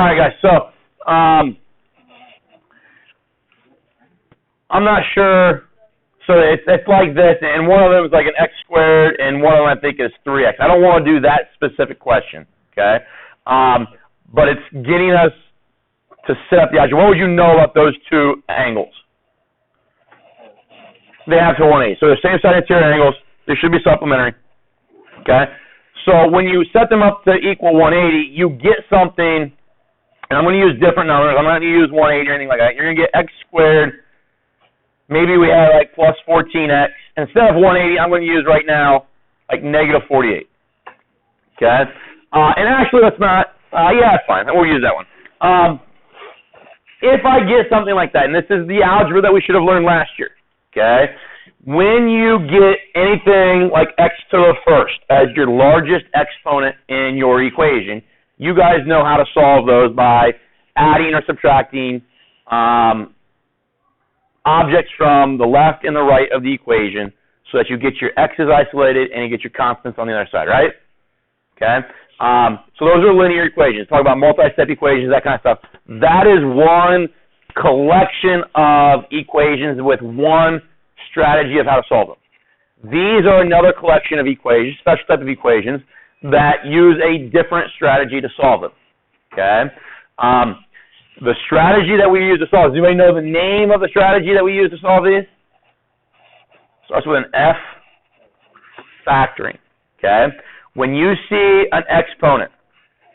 right, guys. So I'm not sure. So it's like this, and one of them is like an x squared, and one of them I think is 3x. I don't want to do that specific question, okay? But it's getting us to set up the algebra. What would you know about those two angles? They have to 180. So they're same side interior angles. They should be supplementary, okay? So when you set them up to equal 180, you get something, and I'm going to use different numbers. I'm not going to use 180 or anything like that. You're going to get x squared. Maybe we have like plus 14x. Instead of 180, I'm going to use right now like negative 48. Okay? And actually, let's not. Yeah, that's fine. We'll use that one. If I get something like that, and this is the algebra that we should have learned last year, okay? When you get anything like x to the first as your largest exponent in your equation, you guys know how to solve those by adding or subtracting objects from the left and the right of the equation so that you get your x's isolated and you get your constants on the other side, right? Okay? So those are linear equations. Talk about multi-step equations, that kind of stuff. That is one collection of equations with one strategy of how to solve them. These are another collection of equations, special type of equations, that use a different strategy to solve them. Okay? The strategy that we use to solve, does anybody know the name of the strategy that we use to solve these? Starts with an F, factoring. Okay? When you see an exponent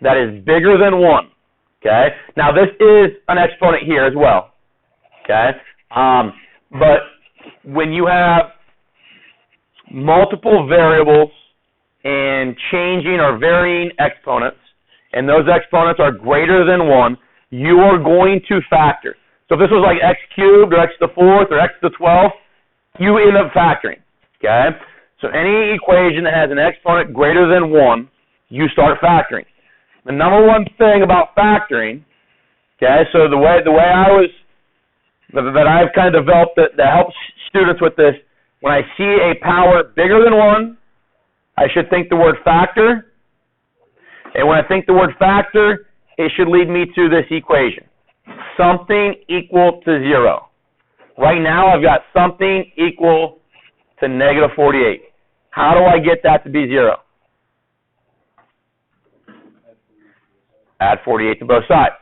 that is bigger than 1, okay? Now this is an exponent here as well. Okay? But when you have multiple variables and changing or varying exponents, and those exponents are greater than 1, you are going to factor. So if this was like x cubed or x to the 4th or x to the 12th, you end up factoring. Okay? So any equation that has an exponent greater than 1, you start factoring. The number one thing about factoring, okay, so the way I've kind of developed that helps students with this, when I see a power bigger than 1, I should think the word factor. And when I think the word factor, it should lead me to this equation. Something equal to 0. Right now, I've got something equal to negative 48. How do I get that to be 0? Add 48 to both sides.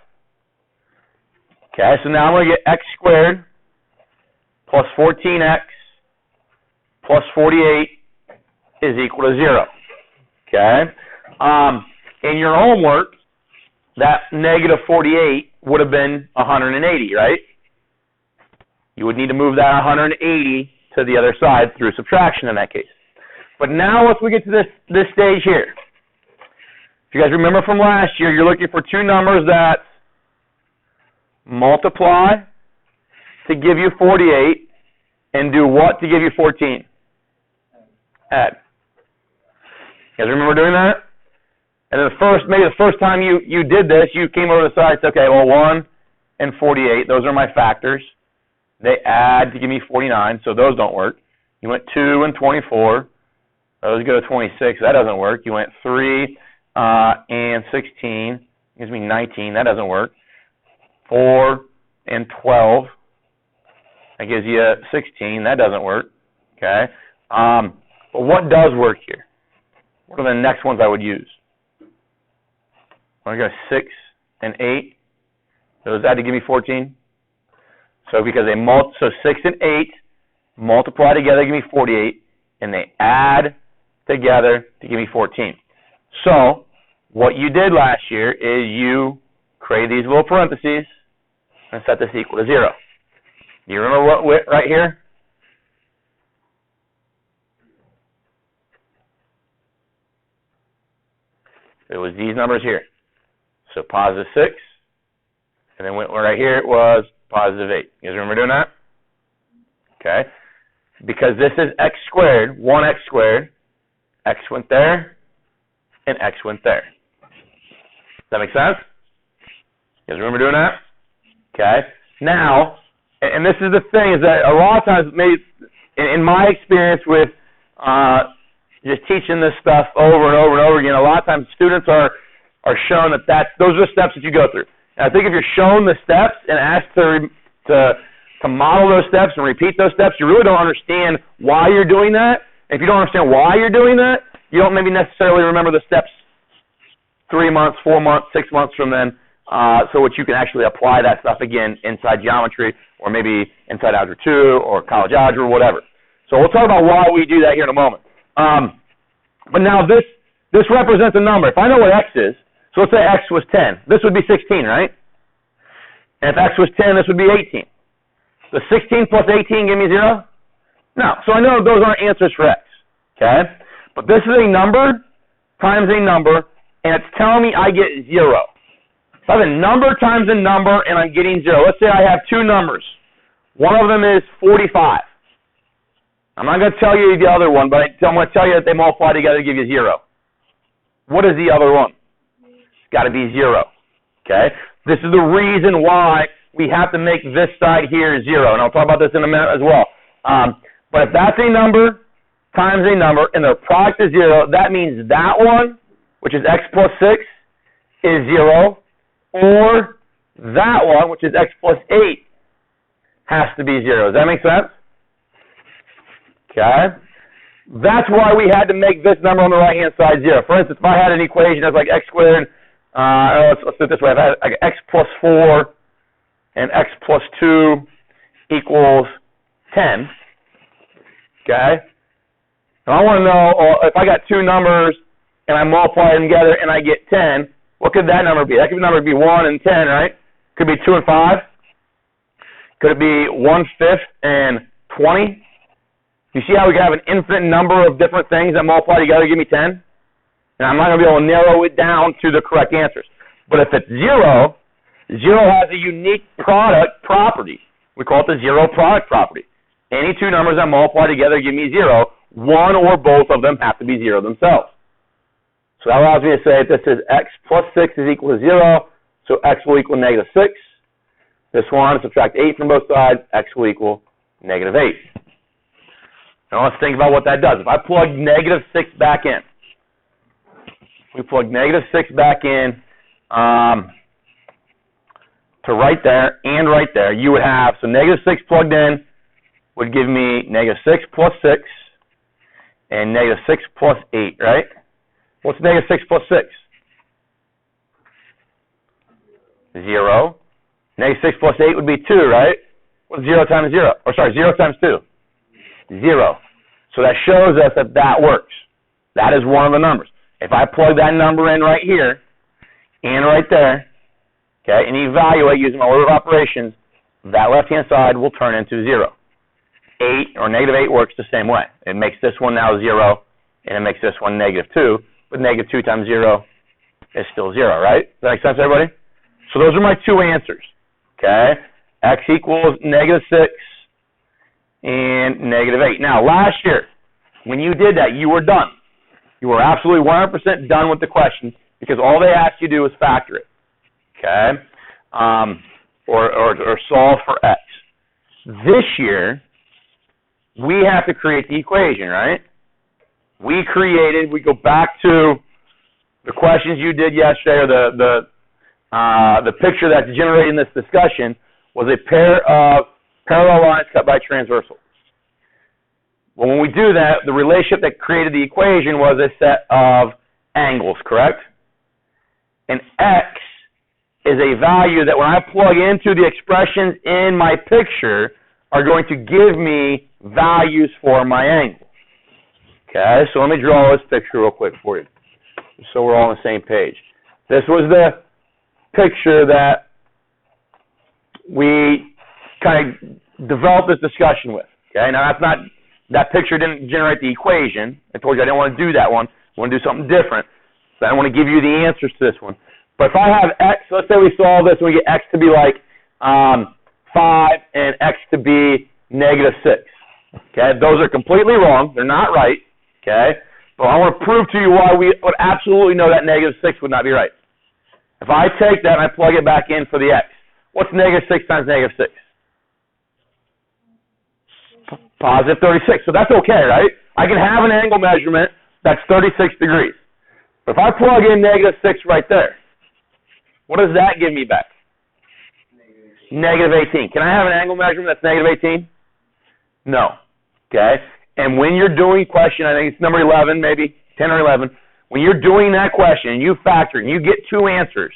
Okay, so now I'm going to get x squared plus 14x plus 48 is equal to 0. Okay? In your homework, that negative 48 would have been 180, right? You would need to move that 180 to the other side through subtraction in that case. But now once we get to this stage here, if you guys remember from last year, you're looking for two numbers that multiply to give you 48 and do what to give you 14? Add. You guys remember doing that? And then maybe the first time you did this, you came over the side and said, okay, well, 1 and 48, those are my factors. They add to give me 49, so those don't work. You went 2 and 24. Those go to 26. That doesn't work. You went 3 and 16. Gives me 19. That doesn't work. 4 and 12. That gives you 16. That doesn't work. Okay? But what does work here? What are the next ones I would use? I'm going to go 6 and 8. Those add to give me 14. So because so 6 and 8 multiply together to give me 48, and they add together to give me 14. So what you did last year is you created these little parentheses and set this equal to 0. Do you remember what right here? It was these numbers here. So positive 6, and then right here it was positive 8. You guys remember doing that? Okay. Because this is x squared, 1x squared, x went there, and x went there. Does that make sense? You guys remember doing that? Okay. Now, and this is the thing, is that a lot of times, maybe in my experience with just teaching this stuff over and over and over again, a lot of times students are shown that those are the steps that you go through. And I think if you're shown the steps and asked to model those steps and repeat those steps, you really don't understand why you're doing that. And if you don't understand why you're doing that, you don't maybe necessarily remember the steps 3 months, 4 months, 6 months from then, so that you can actually apply that stuff again inside geometry or maybe inside Algebra 2 or college algebra or whatever. So we'll talk about why we do that here in a moment. But now this represents a number. If I know what x is, so let's say x was 10. This would be 16, right? And if x was 10, this would be 18. Does 16 plus 18 give me 0? No. So I know those aren't answers for x. Okay? But this is a number times a number, and it's telling me I get 0. So I have a number times a number, and I'm getting 0. Let's say I have two numbers. One of them is 45. I'm not going to tell you the other one, but I'm going to tell you that they multiply together to give you 0. What is the other one? It's got to be 0. Okay? This is the reason why we have to make this side here 0. And I'll talk about this in a minute as well. But if that's a number times a number, and their product is 0, that means that one, which is x plus 6, is 0, or that one, which is x plus 8, has to be 0. Does that make sense? Okay? That's why we had to make this number on the right-hand side 0. For instance, if I had an equation that's like x squared, let's do it this way. If I had x plus 4 and x plus 2 equals 10, okay? And I want to know if I got two numbers and I multiply them together and I get 10, what could that number be? That could number be 1 and 10, right? Could be 2 and 5. Could it be 1/5 and 20? You see how we can have an infinite number of different things that multiply together to give me 10? And I'm not going to be able to narrow it down to the correct answers. But if it's 0, 0 has a unique product property. We call it the 0 product property. Any two numbers that multiply together give me 0. One or both of them have to be 0 themselves. So that allows me to say that this is x plus 6 is equal to 0, so x will equal negative 6. This one, subtract 8 from both sides, x will equal negative 8. Now let's think about what that does. If I plug negative 6 back in, we plug negative 6 back in to right there and right there, you would have, so negative 6 plugged in would give me negative 6 plus 6 and negative 6 plus 8, right? What's negative 6 plus 6? 0. Negative 6 plus 8 would be 2, right? What's 0 times 0? Or sorry, 0 times 2? 0. So that shows us that that works. That is one of the numbers. If I plug that number in right here and right there, okay, and evaluate using my order of operations, that left-hand side will turn into 0. 8 or negative 8 works the same way. It makes this one now 0, and it makes this one negative 2. But negative 2 times 0 is still 0, right? Does that make sense, everybody? So those are my two answers. Okay? X equals negative 6 and negative 8. Now, last year, when you did that, you were done. You were absolutely 100% done with the question because all they asked you to do was factor it. Okay? Or solve for X. This year, we have to create the equation, right? We go back to the questions you did yesterday, or the picture that's generated in this discussion was a pair of parallel lines cut by transversal. Well, when we do that, the relationship that created the equation was a set of angles, correct? And X is a value that when I plug into the expressions in my picture are going to give me values for my angles. Okay, so let me draw this picture real quick for you so we're all on the same page. This was the picture that we kind of developed this discussion with. Okay, now that picture didn't generate the equation. I told you I didn't want to do that one. I want to do something different. So I don't want to give you the answers to this one. But if I have X, let's say we solve this and we get X to be like 5 and X to be negative 6. Okay, those are completely wrong. They're not right. Okay, but I want to prove to you why we would absolutely know that negative 6 would not be right. If I take that and I plug it back in for the X, what's negative 6 times negative 6? Positive 36. So that's okay, right? I can have an angle measurement that's 36 degrees. But if I plug in negative 6 right there, what does that give me back? Negative 18. Can I have an angle measurement that's negative 18? No. Okay? And when you're doing question, I think it's number 11, maybe 10 or 11, when you're doing that question and you factor and you get two answers,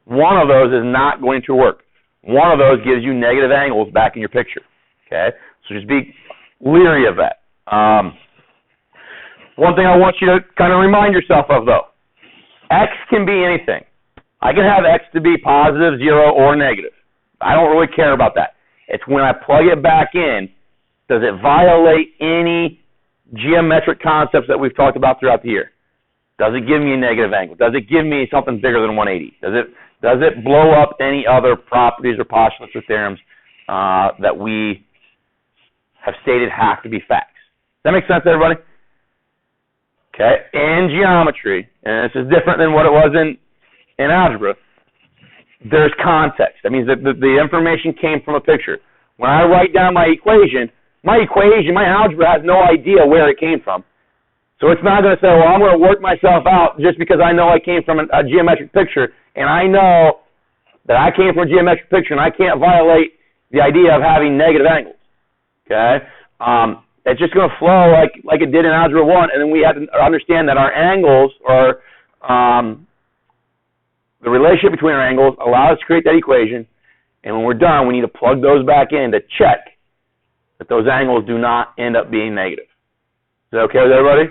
one of those is not going to work. One of those gives you negative angles back in your picture. Okay? So just be leery of that. One thing I want you to kind of remind yourself of, though, X can be anything. I can have X to be positive, 0, or negative. I don't really care about that. It's when I plug it back in, does it violate any geometric concepts that we've talked about throughout the year? Does it give me a negative angle? Does it give me something bigger than 180? Does it blow up any other properties or postulates or theorems that we have stated have to be facts? Does that make sense, everybody? Okay. In geometry, and this is different than what it was in algebra, there's context. That means that the information came from a picture. When I write down my equation, my algebra has no idea where it came from. So it's not going to say, well, I'm going to work myself out just because I know I came from a geometric picture, and I know that I came from a geometric picture, and I can't violate the idea of having negative angles. Okay? It's just going to flow like it did in Algebra 1, and then we have to understand that our angles, or the relationship between our angles, allow us to create that equation, and when we're done, we need to plug those back in to check that those angles do not end up being negative. Is that okay with everybody?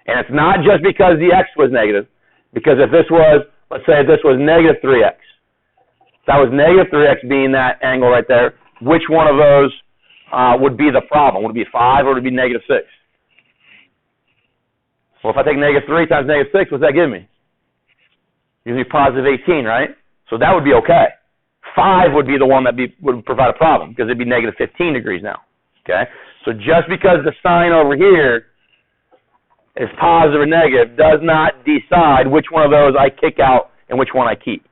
And it's not just because the x was negative, because if this was, let's say this was negative 3x, that was negative 3x being that angle right there, which one of those would be the problem? Would it be 5 or would it be negative 6? Well, if I take negative 3 times negative 6, what's that give me? Gives me positive 18, right? So that would be okay. 5 would be the one that would provide a problem because it'd be negative 15 degrees now. Okay? So just because the sign over here is positive or negative does not decide which one of those I kick out and which one I keep.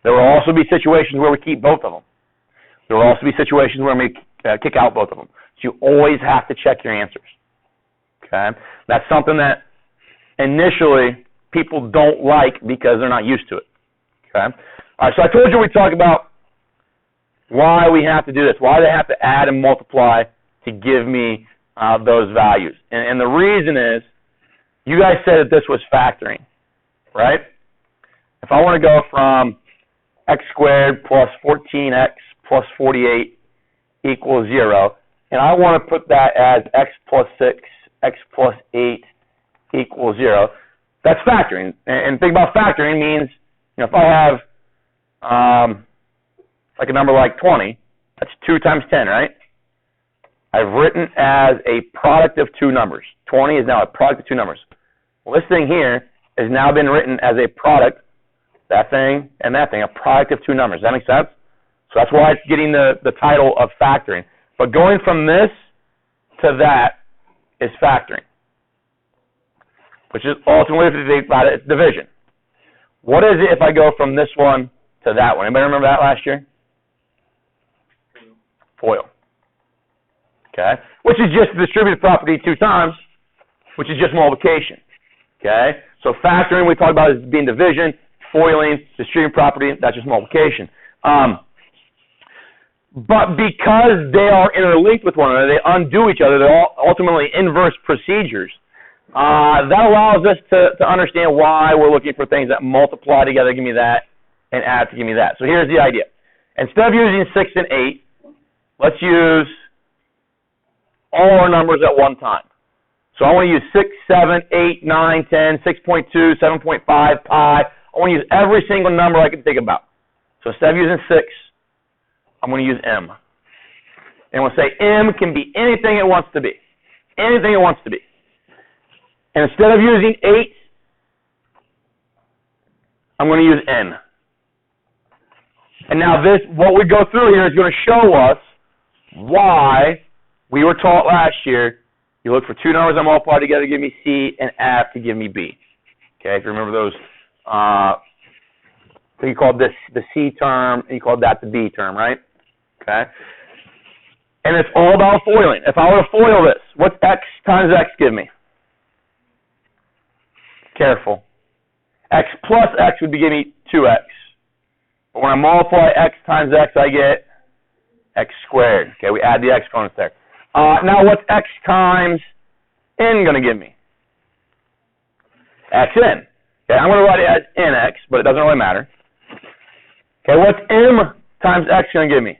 There will also be situations where we keep both of them. There will also be situations where we kick out both of them. So you always have to check your answers. Okay? That's something that initially people don't like because they're not used to it. Okay? All right, so I told you we'd talk about why we have to do this, why they have to add and multiply to give me those values. And the reason is, you guys said that this was factoring, right? If I want to go from x squared plus 14x plus 48 equals 0, and I want to put that as x plus 6, x plus 8 equals 0, that's factoring. And think about factoring means, you know, if I have like a number like 20, that's 2 times 10, right? I've written as a product of two numbers. 20 is now a product of two numbers. Well, this thing here has now been written as a product, that thing and that thing, a product of two numbers. Does that make sense? So that's why it's getting the title of factoring. But going from this to that is factoring, which is ultimately, if you think about it, it's division. What is it if I go from this one to that one? Anybody remember that last year? FOIL. Okay? Which is just the distributive property 2 times, which is just multiplication. Okay? So factoring we talked about as being division, foiling, distributive property, that's just multiplication. But because they are interlinked with one another, they undo each other, they're all ultimately inverse procedures. That allows us to understand why we're looking for things that multiply together, give me that, and add to give me that. So here's the idea. Instead of using 6 and 8, let's use all our numbers at one time. So I want to use 6, 7, 8, 9, 10, 6.2, 7.5, pi. I want to use every single number I can think about. So instead of using 6, I'm going to use m. And we'll say m can be anything it wants to be. Anything it wants to be. And instead of using 8, I'm going to use n. And now this, what we go through here is going to show us why we were taught last year, you look for two numbers that multiply together to give me C and add to give me B. Okay, if you remember those, I think you called this the C term, and you called that the B term, right? Okay. And it's all about foiling. If I were to foil this, what's x times x give me? Careful. X plus x would be giving me 2x. But when I multiply x times x, I get x squared. Okay, we add the exponents there. Now what's x times n going to give me? xn. Okay, I'm going to write it as nx, but it doesn't really matter. Okay, what's m times x going to give me?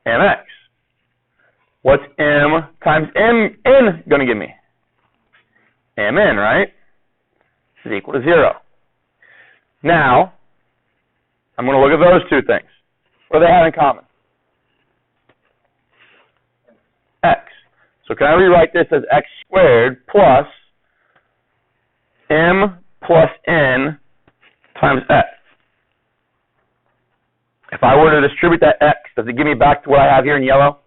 mx. What's m times n going to give me? mn, right? Is equal to 0. Now, I'm going to look at those two things. What do they have in common? X. So can I rewrite this as x squared plus m plus n times x? If I were to distribute that x, does it give me back to what I have here in yellow?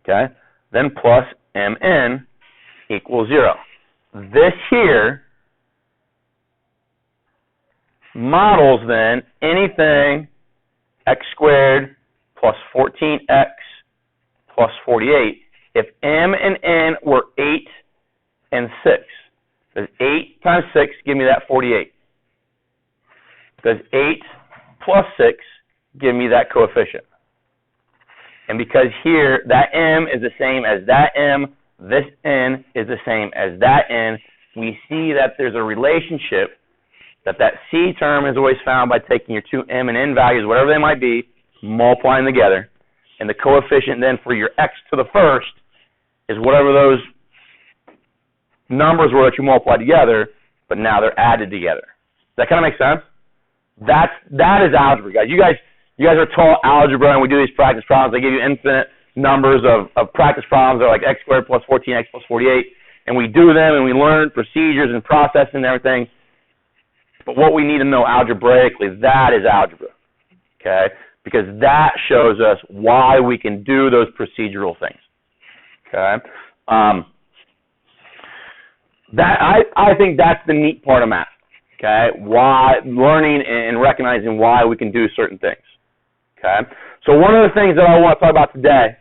Okay. Then plus mn equals 0. This here models then anything x squared plus 14x plus 48 if m and n were 8 and 6. Does 8 times 6 give me that 48? Does 8 plus 6 give me that coefficient? And because here that m is the same as that m, this n is the same as that n, we see that there's a relationship that c term is always found by taking your two m and n values, whatever they might be, multiplying together. And the coefficient then for your x to the first is whatever those numbers were that you multiplied together, but now they're added together. Does that kind of make sense? That is algebra, guys. You guys are taught algebra, and we do these practice problems. They give you infinite numbers of practice problems. They're like x squared plus 14x plus 48, and we do them, and we learn procedures and processing and everything. But what we need to know algebraically, that is algebra, okay? Because that shows us why we can do those procedural things, okay? I think that's the neat part of math, okay? Why learning and recognizing why we can do certain things, okay? So one of the things that I want to talk about today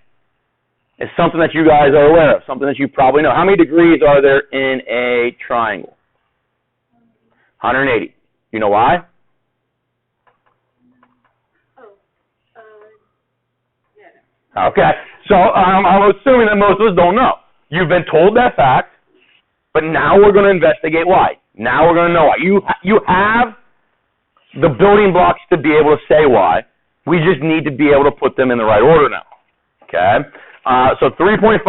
is something that you guys are aware of, something that you probably know. How many degrees are there in a triangle? 180. You know why? Yeah. Okay, so I'm assuming that most of us don't know. You've been told that fact, but now we're going to investigate why. Now we're going to know why. You have the building blocks to be able to say why. We just need to be able to put them in the right order now. Okay? So 3.5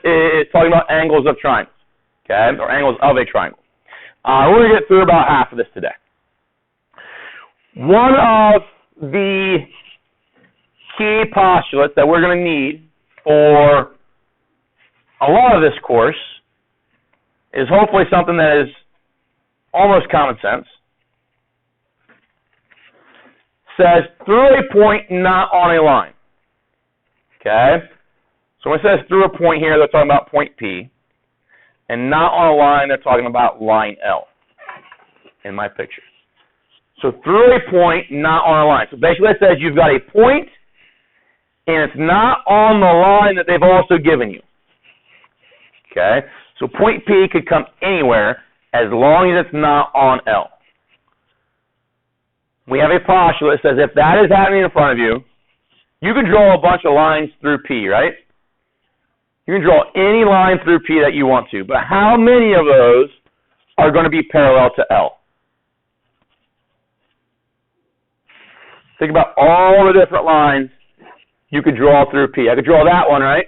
is talking about angles of triangles. Okay? Or angles of a triangle. We're going to get through about half of this today. One of the key postulates that we're going to need for a lot of this course is hopefully something that is almost common sense. Says through a point, not on a line. Okay? So when it says through a point here, they're talking about point P. And not on a line, they're talking about line L in my picture. So through a point, not on a line. So basically it says you've got a point, and it's not on the line that they've also given you. Okay? So point P could come anywhere as long as it's not on L. We have a postulate that says if that is happening in front of you, you can draw a bunch of lines through P, right? You can draw any line through P that you want to, but how many of those are going to be parallel to L? Think about all the different lines you could draw through P. I could draw that one, right?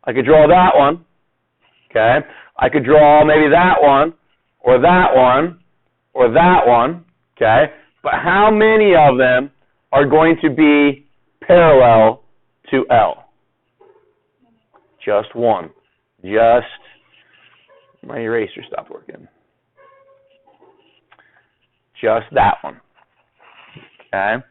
I could draw that one, okay? I could draw maybe that one, or that one, or that one, okay? But how many of them are going to be parallel to L? Just one. Just, my eraser stopped working. Just that one. Okay?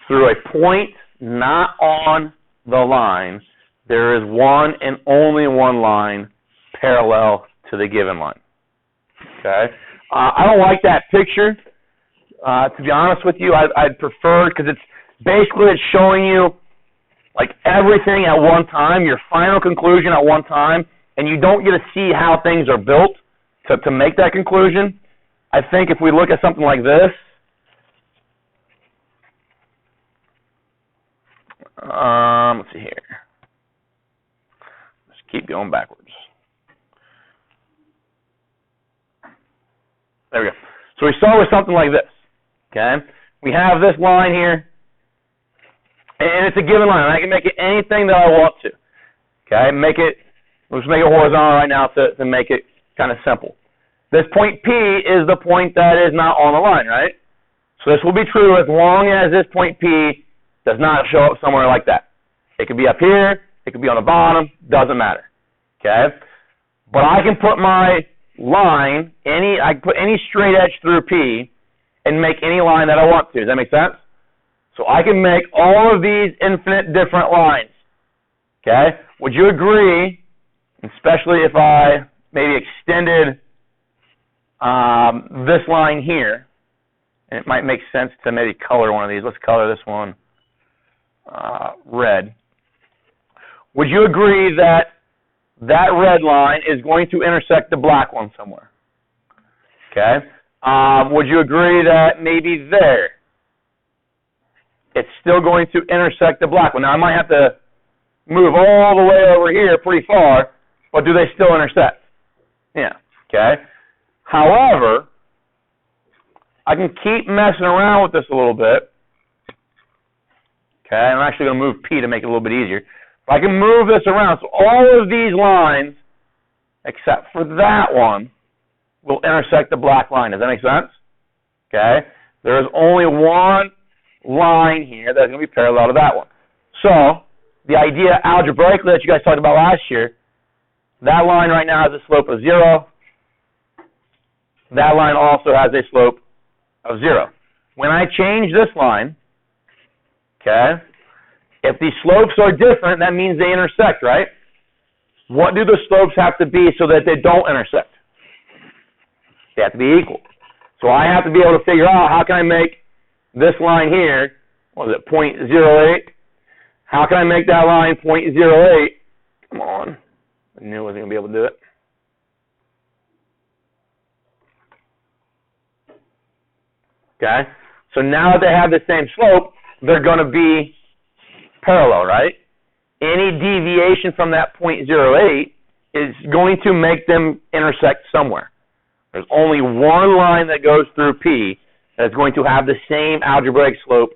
Through a point not on the line, there is one and only one line parallel to the given line. Okay? I don't like that picture. To be honest with you, I'd prefer, because it's showing you like everything at one time, your final conclusion at one time, and you don't get to see how things are built to make that conclusion. I think if we look at something like this, let's see here. Let's keep going backwards. There we go. So we start with something like this. Okay? We have this line here, and it's a given line. I can make it anything that I want to. Okay? Let's make it horizontal right now to make it kind of simple. This point P is the point that is not on the line, right? So this will be true as long as this point P does not show up somewhere like that. It could be up here, it could be on the bottom, doesn't matter. Okay? But I can put my line, I can put any straight edge through P and make any line that I want to. Does that make sense? So I can make all of these infinite different lines. Okay? Would you agree, especially if I maybe extended this line here, and it might make sense to maybe color one of these. Let's color this one red. Would you agree that that red line is going to intersect the black one somewhere? Okay. Would you agree that maybe there it's still going to intersect the black one? Now, I might have to move all the way over here pretty far, but do they still intersect? Yeah. Okay. However, I can keep messing around with this a little bit. Okay, I'm actually going to move P to make it a little bit easier. But I can move this around. So all of these lines, except for that one, will intersect the black line. Does that make sense? Okay, there is only one line here that's going to be parallel to that one. So the idea algebraically that you guys talked about last year, that line right now has a slope of 0. That line also has a slope of 0. When I change this line, okay, if the slopes are different, that means they intersect, right? What do the slopes have to be so that they don't intersect? They have to be equal. So I have to be able to figure out how can I make this line here, what is it, 0.08? How can I make that line 0.08? Come on. I knew I wasn't going to be able to do it. Okay, so now that they have the same slope, they're going to be parallel, right? Any deviation from that 0.08 is going to make them intersect somewhere. There's only one line that goes through P that's going to have the same algebraic slope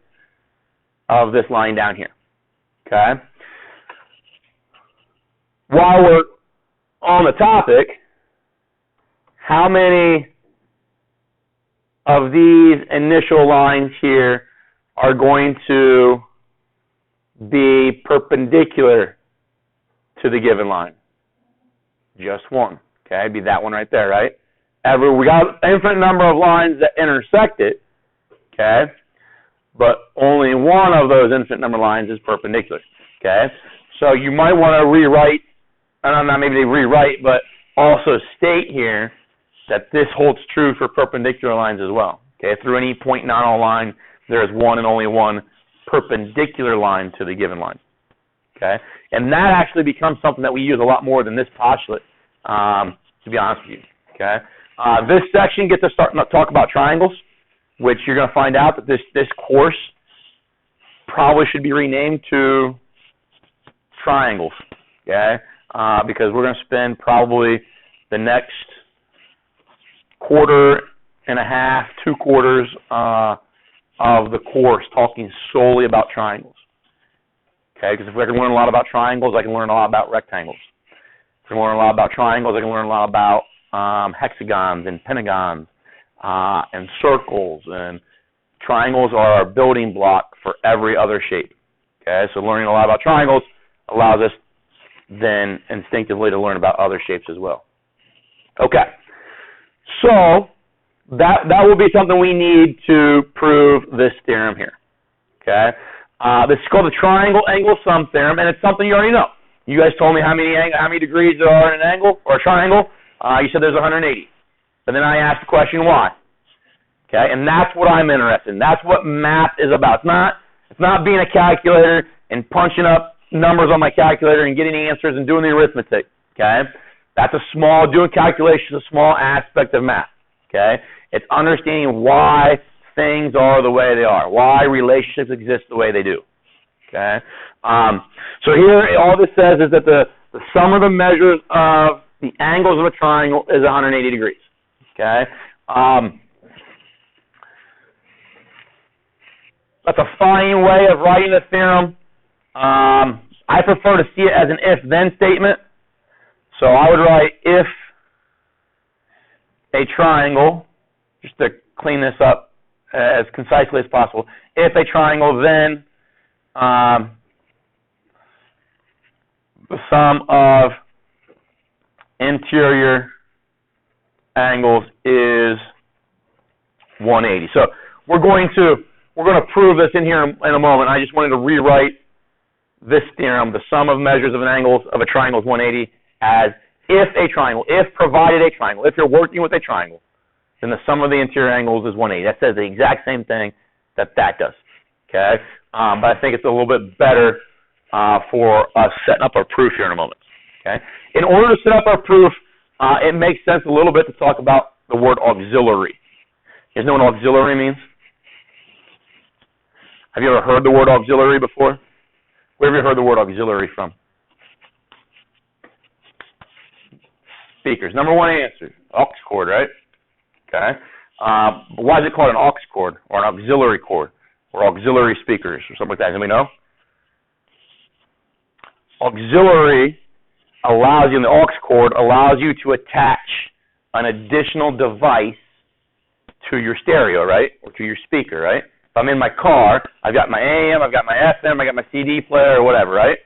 of this line down here. Okay? While we're on the topic, how many of these initial lines here are going to be perpendicular to the given line? Just one. Okay, it'd be that one right there, right? We got an infinite number of lines that intersect it, okay? But only one of those infinite number of lines is perpendicular, okay? So you might want to rewrite, not maybe rewrite, but also state here that this holds true for perpendicular lines as well. Okay, through any point not on a line, there is one and only one perpendicular line to the given line. Okay, and that actually becomes something that we use a lot more than this postulate, to be honest with you. Okay, this section gets us starting to talk about triangles, which you're going to find out that this course probably should be renamed to triangles. Okay, because we're going to spend probably the next quarter and a half, 2 quarters of the course talking solely about triangles. Okay, because if I can learn a lot about triangles, I can learn a lot about rectangles. If I can learn a lot about triangles, I can learn a lot about hexagons and pentagons and circles. And triangles are a building block for every other shape. Okay, so learning a lot about triangles allows us then instinctively to learn about other shapes as well. Okay. So that will be something we need to prove this theorem here. Okay, this is called the triangle angle sum theorem, and it's something you already know. You guys told me how many degrees there are in an angle or a triangle. You said there's 180, but then I asked the question why. Okay, and that's what I'm interested in. That's what math is about. It's not being a calculator and punching up numbers on my calculator and getting answers and doing the arithmetic. Okay. That's doing calculations, a small aspect of math, okay? It's understanding why things are the way they are, why relationships exist the way they do. Okay? So here, all this says is that the sum of the measures of the angles of a triangle is 180 degrees. Okay? That's a fine way of writing the theorem. I prefer to see it as an if-then statement. So I would write if a triangle, just to clean this up as concisely as possible, if a triangle, then the sum of interior angles is 180. So we're going to prove this in here in a moment. I just wanted to rewrite this theorem, the sum of measures of an angle of a triangle is 180, as if a triangle, if provided a triangle, if you're working with a triangle, then the sum of the interior angles is 180. That says the exact same thing that does. Okay? But I think it's a little bit better for us setting up our proof here in a moment. Okay? In order to set up our proof, it makes sense a little bit to talk about the word auxiliary. You guys know what auxiliary means? Have you ever heard the word auxiliary before? Where have you heard the word auxiliary from? Speakers. Number one answer, aux cord, right? Okay. But why is it called an aux cord or an auxiliary cord or auxiliary speakers or something like that? Anybody know? Auxiliary allows you, and the aux cord allows you to attach an additional device to your stereo, right? Or to your speaker, right? If I'm in my car, I've got my AM, I've got my FM, I got my CD player or whatever, right?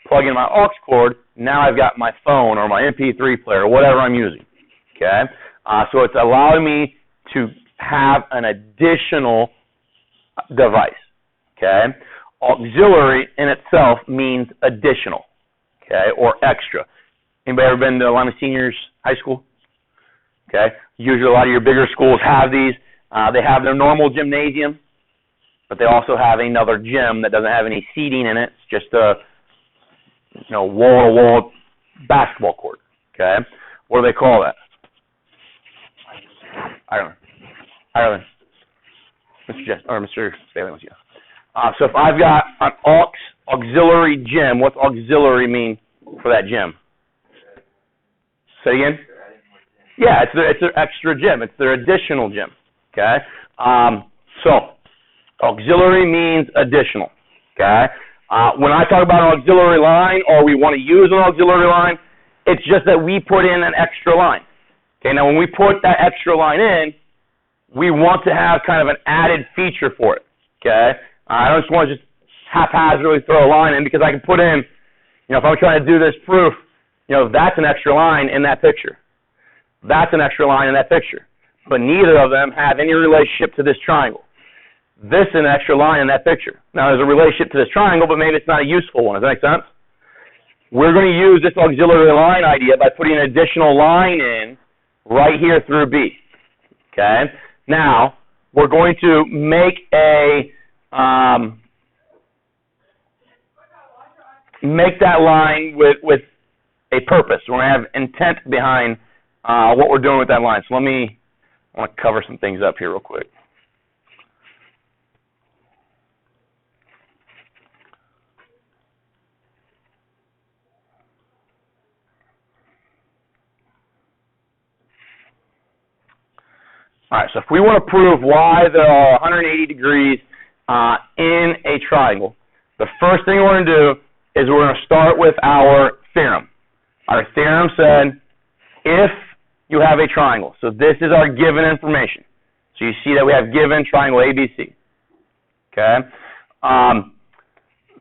Plug in my aux cord, now I've got my phone or my MP3 player or whatever I'm using, okay? So it's allowing me to have an additional device, okay? Auxiliary in itself means additional, okay, or extra. Anybody ever been to Lima Seniors High School? Okay, usually a lot of your bigger schools have these. They have their normal gymnasium, but they also have another gym that doesn't have any seating in it. It's just a wall-to-wall basketball court. Okay, what do they call that? Ireland. Mr. Staley wants you. So if I've got an auxiliary gym, what's auxiliary mean for that gym? Say again? Yeah, it's their extra gym. It's their additional gym. Okay? So auxiliary means additional. Okay? When I talk about an auxiliary line or we want to use an auxiliary line, it's just that we put in an extra line. Okay? Now when we put that extra line in, we want to have kind of an added feature for it. Okay? I don't just want to just haphazardly throw a line in because I can put in, if I'm trying to do this proof, that's an extra line in that picture. That's an extra line in that picture. But neither of them have any relationship to this triangle. This is an extra line in that picture. Now, there's a relationship to this triangle, but maybe it's not a useful one. Does that make sense? We're going to use this auxiliary line idea by putting an additional line in right here through B. Okay? Now, we're going to make that line with a purpose. We're going to have intent behind what we're doing with that line. So I want to cover some things up here real quick. All right, so if we want to prove why there are 180 degrees in a triangle, the first thing we're going to do is we're going to start with our theorem. Our theorem said if you have a triangle. So this is our given information. So you see that we have given triangle ABC. Okay?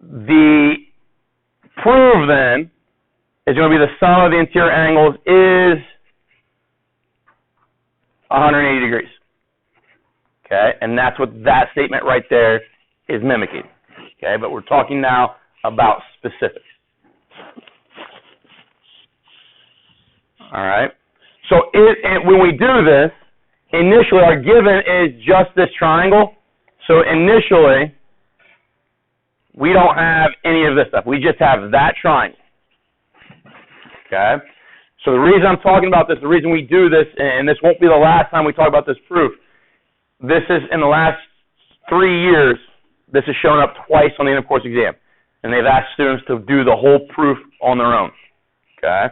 The prove then is going to be the sum of the interior angles is 180 degrees. Okay? And that's what that statement right there is mimicking. Okay? But we're talking now about specifics. All right? So when we do this, initially our given is just this triangle. So initially, we don't have any of this stuff. We just have that triangle. Okay? So the reason I'm talking about this, the reason we do this, and this won't be the last time we talk about this proof, this is in the last 3 years, this has shown up twice on the end of course exam. And they've asked students to do the whole proof on their own. Okay?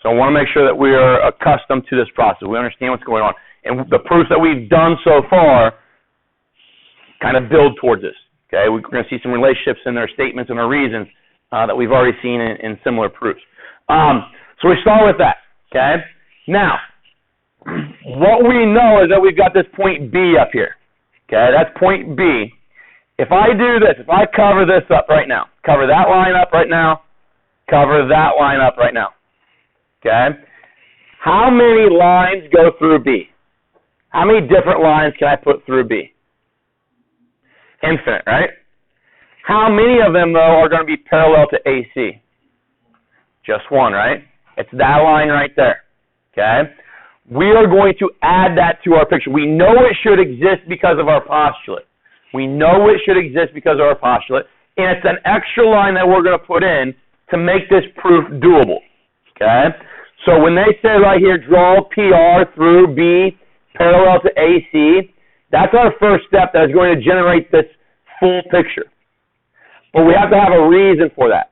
So I want to make sure that we are accustomed to this process. We understand what's going on. And the proofs that we've done so far kind of build towards this. Okay? We're going to see some relationships in their statements and their reasons that we've already seen in similar proofs. So we start with that. Okay? Now, what we know is that we've got this point B up here. Okay? That's point B. If I do this, if I cover this up right now, cover that line up right now, cover that line up right now. Okay? How many lines go through B? How many different lines can I put through B? Infinite, right? How many of them, though, are going to be parallel to AC? Just one, right? It's that line right there. Okay? We are going to add that to our picture. We know it should exist because of our postulate. We know it should exist because of our postulate, and it's an extra line that we're going to put in to make this proof doable. Okay? So when they say right here, draw PR through B parallel to AC, that's our first step that is going to generate this full picture. But we have to have a reason for that.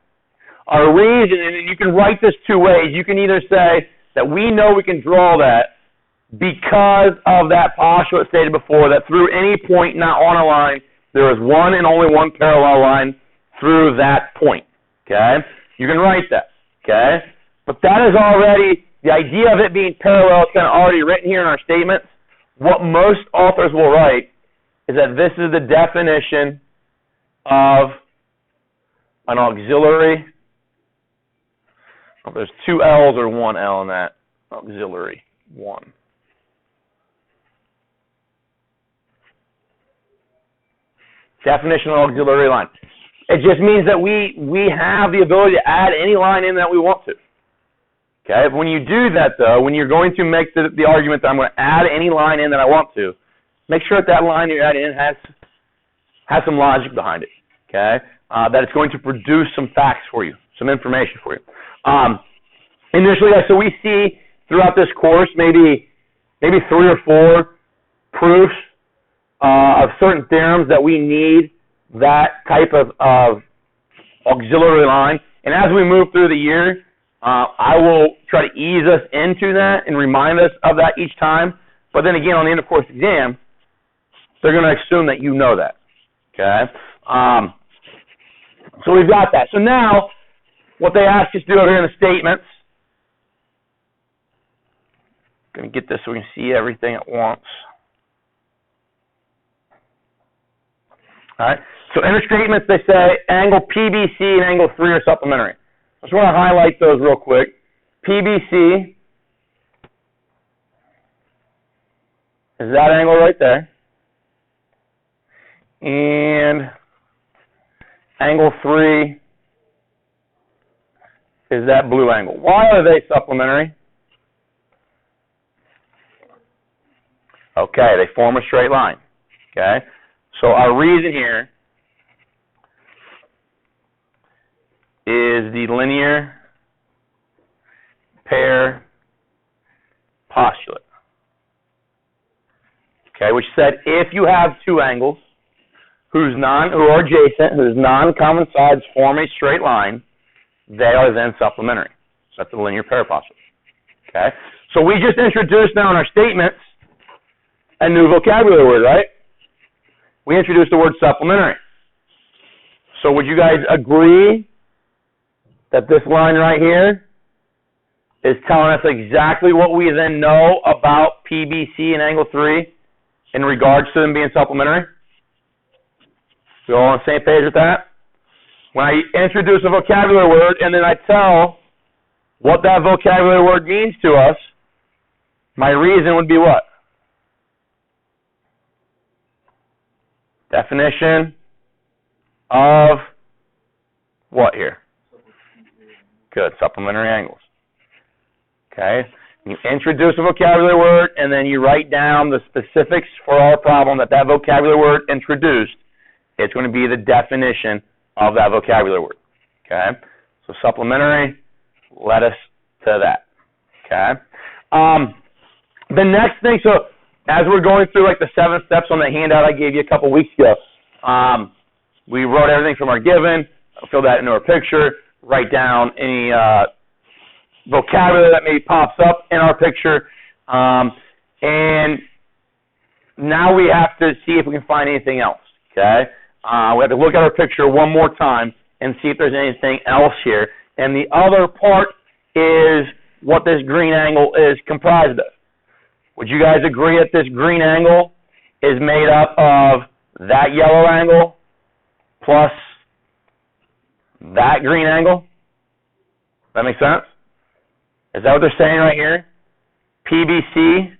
Our reason, and you can write this two ways. You can either say that we know we can draw that because of that postulate stated before, that through any point not on a line, there is one and only one parallel line through that point. Okay? You can write that. Okay? But that is already, the idea of it being parallel is kind of already written here in our statements. What most authors will write is that this is the definition of an auxiliary. Oh, there's two L's or one L in that. Auxiliary. One. Definition of auxiliary line. It just means that we have the ability to add any line in that we want to. Okay? When you do that, though, when you're going to make the argument that I'm going to add any line in that I want to, make sure that line you're adding in has some logic behind it. Okay? That it's going to produce some facts for you, some information for you. Initially, so we see throughout this course maybe 3 or 4 proofs of certain theorems that we need that type of auxiliary line. And as we move through the year, I will try to ease us into that and remind us of that each time. But then again, on the end of course exam, they're going to assume that you know that. Okay? So we've got that. So now, what they ask us to do over here in the statements, I'm going to get this so we can see everything at once. All right. So in the statements, they say angle PBC and angle 3 are supplementary. I just want to highlight those real quick. PBC is that angle right there. And angle 3 is that blue angle. Why are they supplementary? Okay, they form a straight line. Okay? So our reason here is the linear pair postulate. Okay, which said if you have two angles who are adjacent, whose non-common sides form a straight line, they are then supplementary. So that's the linear pair postulate. Okay? So we just introduced now in our statements a new vocabulary word, right? We introduced the word supplementary. So would you guys agree that this line right here is telling us exactly what we then know about PBC and angle 3 in regards to them being supplementary? We all on the same page with that? When I introduce a vocabulary word and then I tell what that vocabulary word means to us, my reason would be what? Definition of what here? Good, supplementary angles. Okay? You introduce a vocabulary word, and then you write down the specifics for our problem that vocabulary word introduced. It's going to be the definition of that vocabulary word. Okay? So supplementary, let us to that. Okay. The next thing, so as we're going through like the 7 steps on the handout I gave you a couple weeks ago, we wrote everything from our given, fill that into our picture, write down any vocabulary that maybe pops up in our picture, and now we have to see if we can find anything else. Okay. We have to look at our picture one more time and see if there's anything else here. And the other part is what this green angle is comprised of. Would you guys agree that this green angle is made up of that yellow angle plus that green angle? That make sense? Is that what they're saying right here? PBC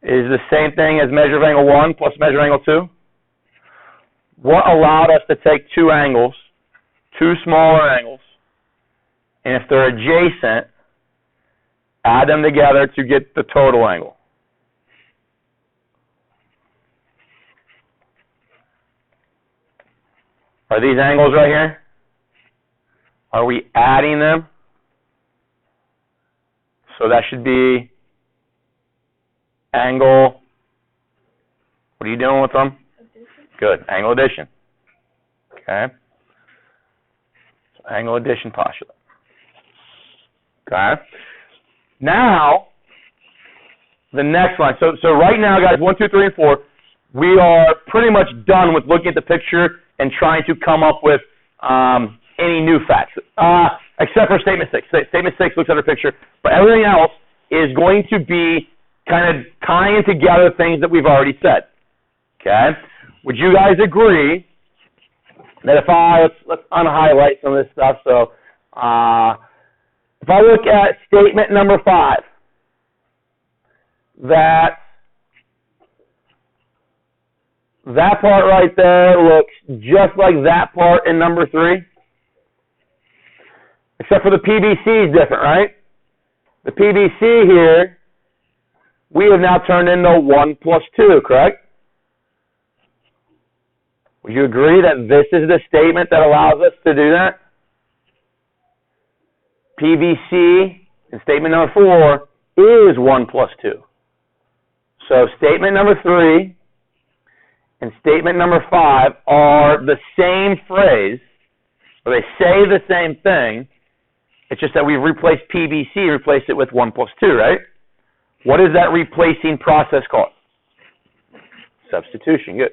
is the same thing as measure of angle 1 plus measure of angle 2? What allowed us to take 2 angles, 2 smaller angles, and if they're adjacent, add them together to get the total angle? Are these angles right here? Are we adding them? So that should be angle, what are you doing with them? Good, angle addition. Okay. So angle addition postulate. Okay. Now, the next line. So right now, guys, 1, 2, 3, and 4, we are pretty much done with looking at the picture and trying to come up with any new facts, except for statement 6. Statement 6 looks at our picture, but everything else is going to be kind of tying together things that we've already said. Okay? Would you guys agree that if let's unhighlight some of this stuff. So if I look at statement number 5, that part right there looks just like that part in number 3, except for the PBC is different, right? The PBC here, we have now turned into 1 plus 2, correct? Would you agree that this is the statement that allows us to do that? PBC in statement number 4 is 1 plus 2. So statement number 3 and statement number 5 are the same phrase, or they say the same thing. It's just that we've replaced PBC, replaced it with 1 plus 2, right? What is that replacing process called? Substitution. Good.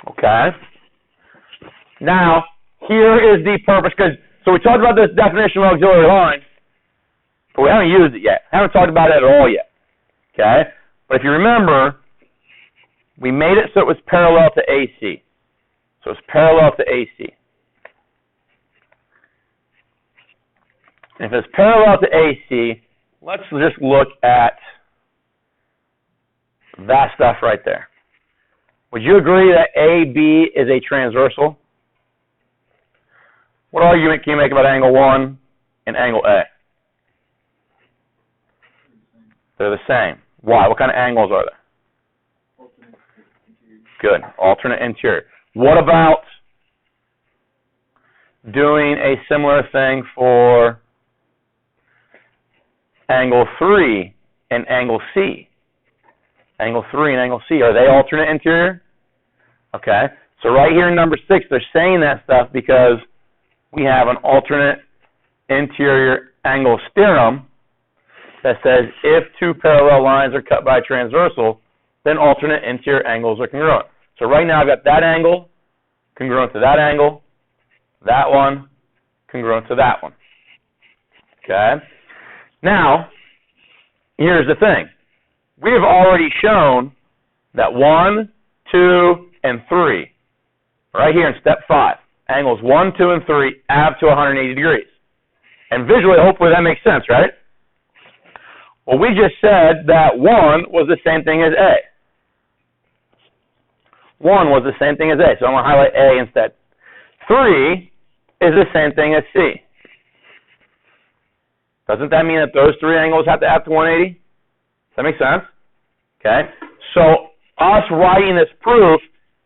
Okay. Now, here is the purpose, so we talked about this definition of auxiliary line, but we haven't used it yet. Haven't talked about it at all yet. Okay? But if you remember, we made it so it was parallel to AC. So it's parallel to AC. And if it's parallel to AC, let's just look at that stuff right there. Would you agree that AB is a transversal? What argument can you make about angle 1 and angle A? They're the same. Why? What kind of angles are they? Good. Alternate interior. What about doing a similar thing for angle 3 and angle C? Angle 3 and angle C, are they alternate interior? Okay. So right here in number 6, they're saying that stuff because we have an alternate interior angle theorem that says if 2 parallel lines are cut by a transversal, then alternate interior angles are congruent. So right now I've got that angle congruent to that angle, that one congruent to that one. Okay? Now, here's the thing. We have already shown that 1, 2, and 3, right here in step 5, angles 1, 2, and 3 add to 180 degrees. And visually, hopefully that makes sense, right? Well, we just said that 1 was the same thing as A. 1 was the same thing as A, so I'm going to highlight A instead. 3 is the same thing as C. Doesn't that mean that those 3 angles have to add to 180? Does that make sense? Okay. So us writing this proof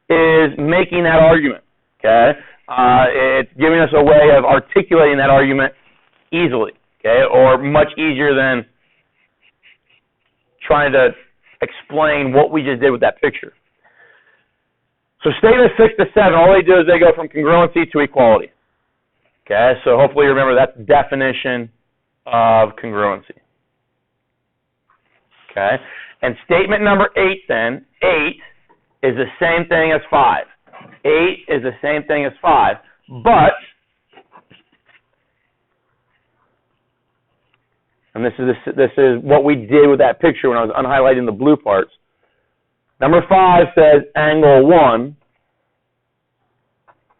is making that argument. Okay. It's giving us a way of articulating that argument easily, okay, or much easier than trying to explain what we just did with that picture. So statements 6 to 7, all they do is they go from congruency to equality. Okay, so hopefully you remember that's the definition of congruency. Okay, and statement number 8 then, 8 is the same thing as 5. 8 is the same thing as 5, but, and this is what we did with that picture when I was unhighlighting the blue parts. Number 5 says angle 1.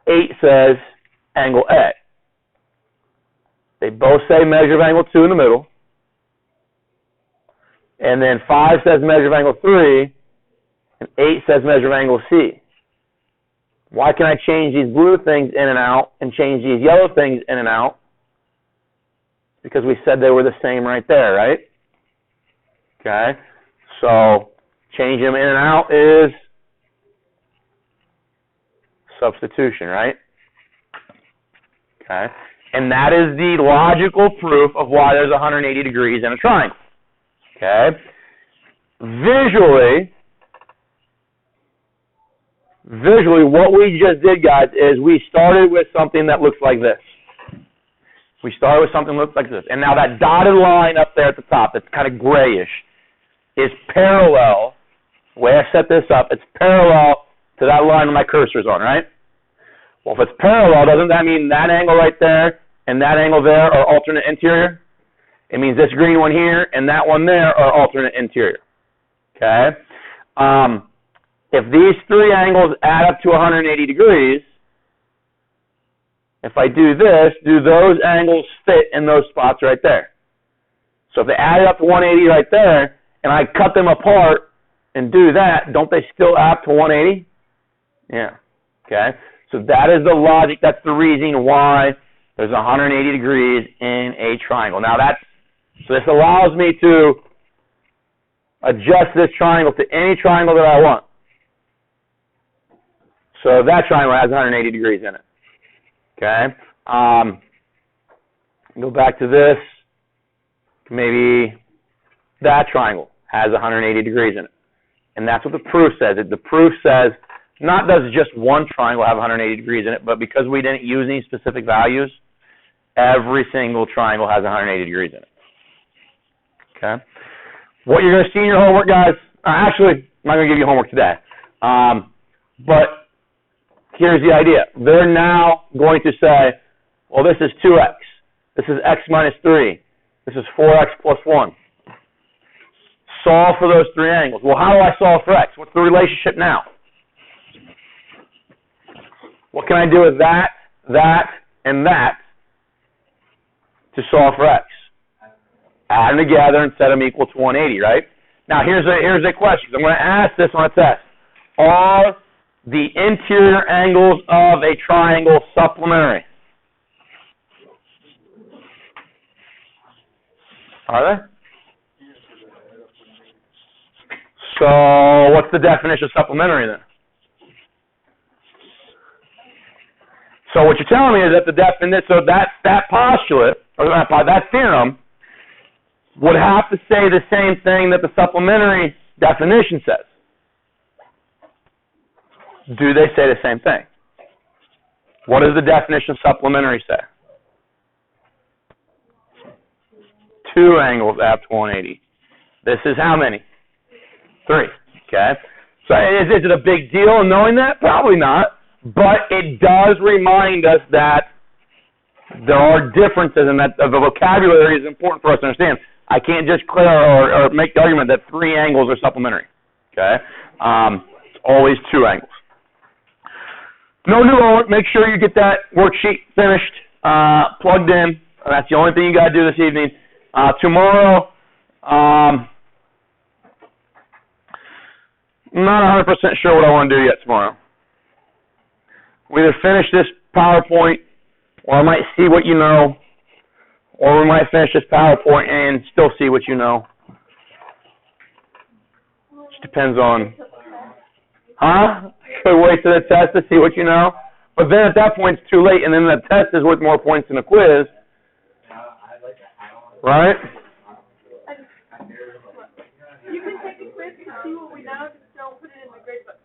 8 says angle A. They both say measure of angle 2 in the middle. And then 5 says measure of angle 3. And 8 says measure of angle C. Why can I change these blue things in and out and change these yellow things in and out? Because we said they were the same right there, right? Okay. So changing them in and out is substitution, right? Okay. And that is the logical proof of why there's 180 degrees in a triangle. Okay. Visually, what we just did, guys, is we started with something that looks like this. We started with something that looks like this. And now that dotted line up there at the top, that's kind of grayish, is parallel. The way I set this up, it's parallel to that line my cursor's on, right? Well, if it's parallel, doesn't that mean that angle right there and that angle there are alternate interior? It means this green one here and that one there are alternate interior. Okay? If these three angles add up to 180 degrees, if I do this, do those angles fit in those spots right there? So if they add up to 180 right there, and I cut them apart and do that, don't they still add up to 180? Yeah. Okay? So that is the logic, that's the reason why there's 180 degrees in a triangle. Now so this allows me to adjust this triangle to any triangle that I want. So that triangle has 180 degrees in it. Okay? Go back to this. Maybe that triangle has 180 degrees in it. And that's what the proof says. The proof says, not does just one triangle have 180 degrees in it, but because we didn't use any specific values, every single triangle has 180 degrees in it. Okay? What you're going to see in your homework, guys, actually, I'm not going to give you homework today. But here's the idea. They're now going to say, well, this is 2x. This is x minus 3. This is 4x plus 1. Solve for those three angles. Well, how do I solve for x? What's the relationship now? What can I do with that, and that to solve for x? Add them together and set them equal to 180, right? Now, here's a question. I'm going to ask this on a test. Are the interior angles of a triangle supplementary? Are they? So, what's the definition of supplementary then? So, what you're telling me is that the definition, so that postulate, or that theorem, would have to say the same thing that the supplementary definition says. Do they say the same thing? What does the definition of supplementary say? Two angles add to 180. This is how many? 3. Okay. So is it a big deal knowing that? Probably not. But it does remind us that there are differences and that the vocabulary is important for us to understand. I can't just clear or make the argument that 3 angles are supplementary. Okay. It's always 2 angles. No new homework. Make sure you get that worksheet finished, plugged in. That's the only thing you got to do this evening. Tomorrow, I'm not 100% sure what I want to do yet tomorrow. We either finish this PowerPoint, or I might see what you know, or we might finish this PowerPoint and still see what you know. Just depends on... Huh? Could wait to the test to see what you know. But then at that point, it's too late, and then the test is worth more points than a quiz. Right? You can take a quiz to see what we know, just don't put it in the grade book.